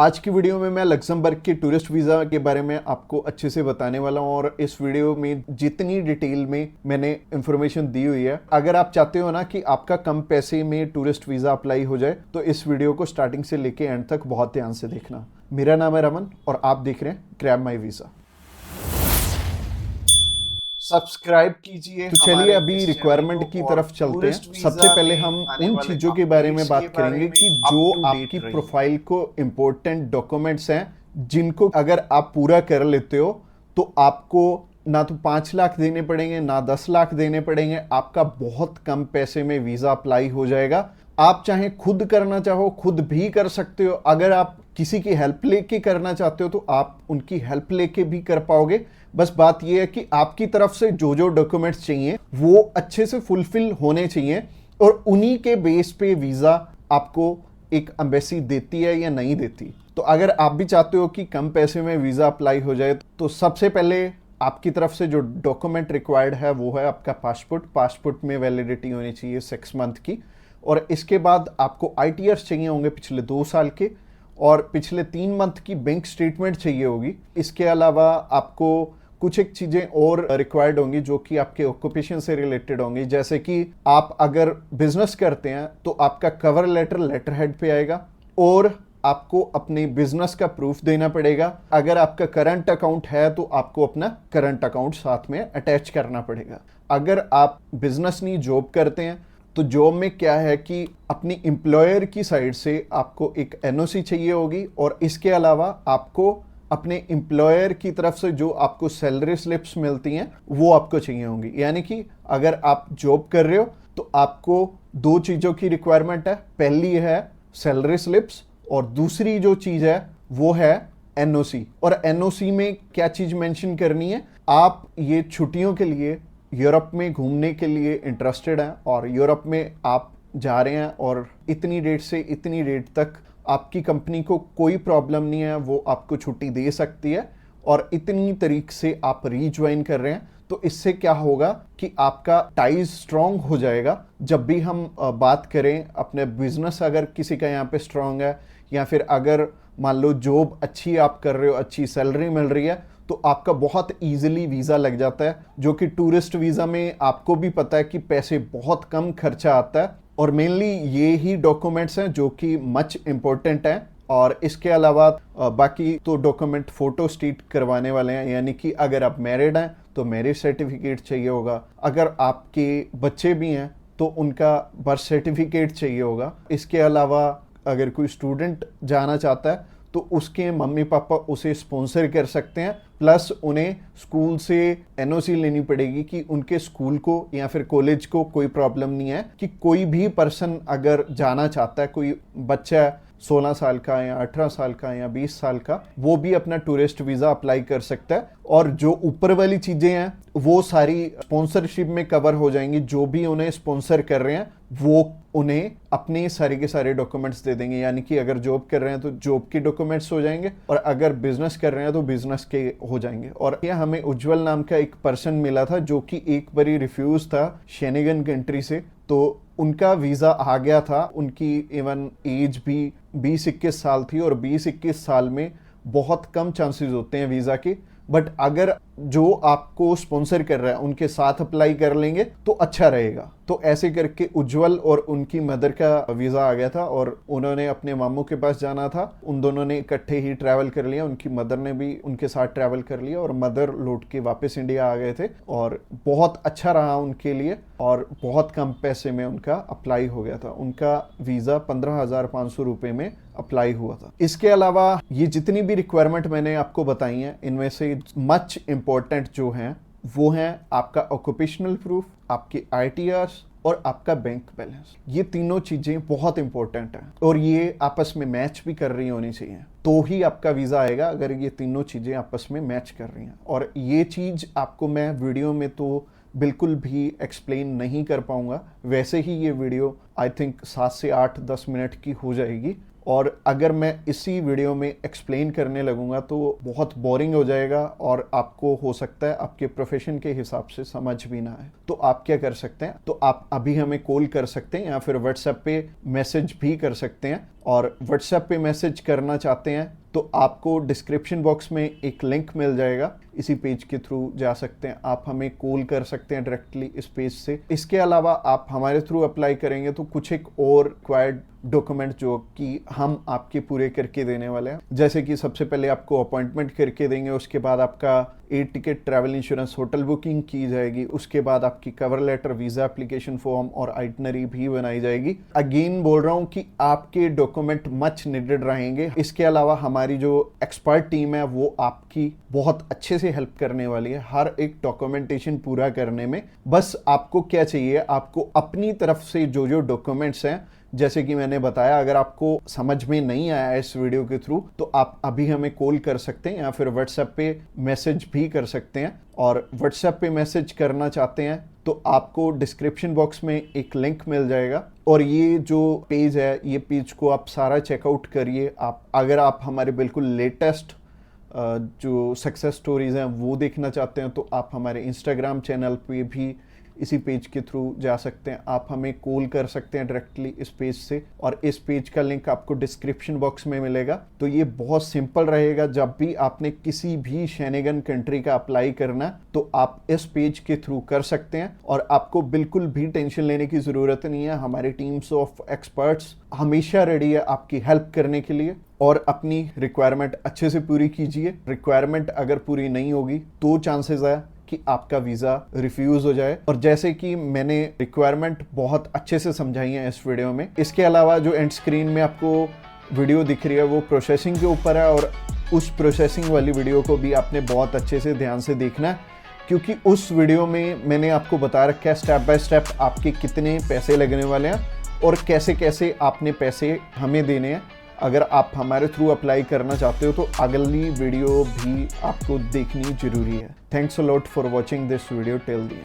आज की वीडियो में मैं लक्समबर्ग के टूरिस्ट वीज़ा के बारे में आपको अच्छे से बताने वाला हूं और इस वीडियो में जितनी डिटेल में मैंने इंफॉर्मेशन दी हुई है, अगर आप चाहते हो ना कि आपका कम पैसे में टूरिस्ट वीज़ा अप्लाई हो जाए तो इस वीडियो को स्टार्टिंग से लेके एंड तक बहुत ध्यान से देखना। मेरा नाम है रमन और आप देख रहे हैं ग्रैब माई वीज़ा। सब्सक्राइब कीजिए। तो चलिए अभी रिक्वायरमेंट की तरफ चलते हैं। सबसे पहले हम उन चीज़ों के बारे में बात करेंगे कि जो आपकी प्रोफाइल को इम्पोर्टेंट डॉक्यूमेंट्स हैं, जिनको अगर आप पूरा कर लेते हो तो आपको ना तो 5 लाख देने पड़ेंगे ना 10 लाख देने पड़ेंगे, आपका बहुत कम पैसे में वीज़ा अप्लाई हो जाएगा। आप चाहे खुद करना चाहो खुद भी कर सकते हो, अगर आप किसी की हेल्प लेके करना चाहते हो तो आप उनकी हेल्प लेके भी कर पाओगे। बस बात यह है कि आपकी तरफ से जो जो डॉक्यूमेंट्स चाहिए वो अच्छे से फुलफिल होने चाहिए और उन्हीं के बेस पे वीज़ा आपको एक एम्बेसी देती है या नहीं देती। तो अगर आप भी चाहते हो कि कम पैसे में वीज़ा अप्लाई हो जाए तो सबसे पहले आपकी तरफ से जो डॉक्यूमेंट रिक्वायर्ड है वो है आपका पासपोर्ट में वैलिडिटी होनी चाहिए 6 मंथ की, और इसके बाद आपको ITRs चाहिए होंगे पिछले 2 साल के, और पिछले 3 मंथ की बैंक स्टेटमेंट चाहिए होगी। इसके अलावा आपको कुछ एक चीज़ें और रिक्वायर्ड होंगी जो कि आपके ऑक्यूपेशन से रिलेटेड होंगी, जैसे कि आप अगर बिजनेस करते हैं तो आपका कवर लेटर हेड पे आएगा और आपको अपने बिजनेस का प्रूफ देना पड़ेगा। अगर आपका करंट अकाउंट है तो आपको अपना करंट अकाउंट साथ में अटैच करना पड़ेगा। अगर आप बिजनेस नहीं जॉब करते हैं तो जॉब में क्या है कि अपनी एम्प्लॉयर की साइड से आपको एक NOC चाहिए होगी, और इसके अलावा आपको अपने एम्प्लॉयर की तरफ से जो आपको सैलरी स्लिप्स मिलती हैं वो आपको चाहिए होंगी। यानी कि अगर आप जॉब कर रहे हो तो आपको 2 चीज़ों की रिक्वायरमेंट है। पहली है सैलरी स्लिप्स और दूसरी जो चीज़ है वो है NOC। और NOC में क्या चीज़ मेंशन करनी है, आप ये छुट्टियों के लिए यूरोप में घूमने के लिए इंटरेस्टेड हैं और यूरोप में आप जा रहे हैं और इतनी डेट से इतनी डेट तक आपकी कंपनी को कोई प्रॉब्लम नहीं है, वो आपको छुट्टी दे सकती है, और इतनी तरीक से आप रीज्वाइन कर रहे हैं। तो इससे क्या होगा कि आपका टाइज स्ट्रांग हो जाएगा। जब भी हम बात करें अपने बिजनेस, अगर किसी का यहाँ पे स्ट्रांग है या फिर अगर मान लो जॉब अच्छी आप कर रहे हो, अच्छी सैलरी मिल रही है, तो आपका बहुत ईजिली वीज़ा लग जाता है, जो कि टूरिस्ट वीज़ा में आपको भी पता है कि पैसे बहुत कम खर्चा आता है। और मेनली ये ही डॉक्यूमेंट्स हैं जो कि मच इम्पोर्टेंट हैं। और इसके अलावा बाकी तो डॉक्यूमेंट फोटो स्टेट करवाने वाले हैं, यानी कि अगर आप मैरिड हैं तो मैरिज सर्टिफिकेट चाहिए होगा, अगर आपके बच्चे भी हैं तो उनका बर्थ सर्टिफिकेट चाहिए होगा। इसके अलावा अगर कोई स्टूडेंट जाना चाहता है तो उसके मम्मी पापा उसे स्पॉन्सर कर सकते हैं, प्लस उन्हें स्कूल से NOC लेनी पड़ेगी कि उनके स्कूल को या फिर कॉलेज को कोई प्रॉब्लम नहीं है कि कोई भी पर्सन अगर जाना चाहता है, कोई बच्चा 16 साल का या 18 साल का या 20 साल का, वो भी अपना टूरिस्ट वीज़ा अप्लाई कर सकता है। और जो ऊपर वाली चीज़ें हैं वो सारी स्पॉन्सरशिप में कवर हो जाएंगी। जो भी उन्हें स्पॉन्सर कर रहे हैं वो उन्हें अपने सारे के सारे डॉक्यूमेंट्स दे देंगे, यानी कि अगर जॉब कर रहे हैं तो जॉब के डॉक्यूमेंट्स हो जाएंगे और अगर बिजनेस कर रहे हैं तो बिजनेस के हो जाएंगे। और यह हमें उज्जवल नाम का एक पर्सन मिला था जो कि एक बारी रिफ्यूज था शेनेगन कंट्री से, तो उनका वीज़ा आ गया था। उनकी इवन एज भी 20-21 साल थी और 20-21 साल में बहुत कम चांसेस होते हैं वीज़ा के। बट अगर जो आपको स्पॉन्सर कर रहा है उनके साथ अप्लाई कर लेंगे तो अच्छा रहेगा। तो ऐसे करके उज्जवल और उनकी मदर का वीज़ा आ गया था और उन्होंने अपने मामू के पास जाना था। उन दोनों ने इकट्ठे ही ट्रैवल कर लिया, उनकी मदर ने भी उनके साथ ट्रैवल कर लिया और मदर लौट के वापस इंडिया आ गए थे और बहुत अच्छा रहा उनके लिए और बहुत कम पैसे में उनका अप्लाई हो गया था। उनका वीज़ा 15,500 रुपये में अप्लाई हुआ था। इसके अलावा ये जितनी भी रिक्वायरमेंट मैंने आपको बताई हैं, इनमें से मच इम्पोर्टेंट जो हैं वो हैं आपका ऑक्यूपेशनल प्रूफ, आपके ITRs और आपका बैंक बैलेंस। ये तीनों चीज़ें बहुत इंपॉर्टेंट हैं और ये आपस में मैच भी कर रही होनी चाहिए, तो ही आपका वीज़ा आएगा अगर ये तीनों चीज़ें आपस में मैच कर रही हैं। और ये चीज़ आपको मैं वीडियो में तो बिल्कुल भी एक्सप्लेन नहीं कर पाऊंगा, वैसे ही ये वीडियो आई थिंक 7 से 8-10 मिनट की हो जाएगी। और अगर मैं इसी वीडियो में एक्सप्लेन करने लगूंगा तो बहुत बोरिंग हो जाएगा और आपको हो सकता है आपके प्रोफेशन के हिसाब से समझ भी ना आए। तो आप क्या कर सकते हैं, तो आप अभी हमें कॉल कर सकते हैं या फिर व्हाट्सएप पे मैसेज भी कर सकते हैं। और व्हाट्सएप पे मैसेज करना चाहते हैं तो आपको डिस्क्रिप्शन बॉक्स में एक लिंक मिल जाएगा, इसी पेज के थ्रू जा सकते हैं। आप हमें कॉल कर सकते हैं डायरेक्टली इस पेज से। इसके अलावा आप हमारे थ्रू अप्लाई करेंगे तो कुछ एक और रिक्वायर्ड डॉक्यूमेंट जो कि हम आपके पूरे करके देने वाले हैं, जैसे कि सबसे पहले आपको अपॉइंटमेंट करके देंगे, उसके बाद आपका air ticket, travel insurance, hotel booking की जाएगी, उसके बाद आपकी cover letter, visa application form और आइटनरी भी बनाई जाएगी। अगेन बोल रहा हूँ कि आपके डॉक्यूमेंट मच नीडेड रहेंगे। इसके अलावा हमारी जो एक्सपर्ट टीम है वो आपकी बहुत अच्छे से हेल्प करने वाली है हर एक डॉक्यूमेंटेशन पूरा करने में। बस आपको क्या चाहिए, आपको अपनी तरफ से जो जो डॉक्यूमेंट्स हैं, जैसे कि मैंने बताया, अगर आपको समझ में नहीं आया इस वीडियो के थ्रू तो आप अभी हमें कॉल कर सकते हैं या फिर व्हाट्सएप पे मैसेज भी कर सकते हैं। और व्हाट्सएप पे मैसेज करना चाहते हैं तो आपको डिस्क्रिप्शन बॉक्स में एक लिंक मिल जाएगा और ये जो पेज है, ये पेज को आप सारा चेकआउट करिए। आप अगर आप हमारे बिल्कुल लेटेस्ट जो सक्सेस स्टोरीज हैं वो देखना चाहते हैं तो आप हमारे इंस्टाग्राम चैनल पे भी इसी पेज के थ्रू जा सकते हैं। आप हमें कॉल कर सकते हैं डायरेक्टली इस पेज से और इस पेज का लिंक आपको डिस्क्रिप्शन बॉक्स में मिलेगा। तो ये बहुत सिंपल रहेगा, जब भी आपने किसी भी शेनेगन कंट्री का अप्लाई करना तो आप इस पेज के थ्रू कर सकते हैं और आपको बिल्कुल भी टेंशन लेने की ज़रूरत नहीं है। हमारी टीम्स ऑफ एक्सपर्ट्स हमेशा रेडी है आपकी हेल्प करने के लिए। और अपनी रिक्वायरमेंट अच्छे से पूरी कीजिए। रिक्वायरमेंट अगर पूरी नहीं होगी तो चांसेस है कि आपका वीज़ा रिफ्यूज़ हो जाए। और जैसे कि मैंने रिक्वायरमेंट बहुत अच्छे से समझाई है इस वीडियो में। इसके अलावा जो एंड स्क्रीन में आपको वीडियो दिख रही है वो प्रोसेसिंग के ऊपर है और उस प्रोसेसिंग वाली वीडियो को भी आपने बहुत अच्छे से ध्यान से देखना है, क्योंकि उस वीडियो में मैंने आपको बता रखा है स्टेप बाय स्टेप आपके कितने पैसे लगने वाले हैं और कैसे कैसे आपने पैसे हमें देने हैं। अगर आप हमारे थ्रू अप्लाई करना चाहते हो तो अगली वीडियो भी आपको देखनी जरूरी है। Thanks a lot for watching this video till the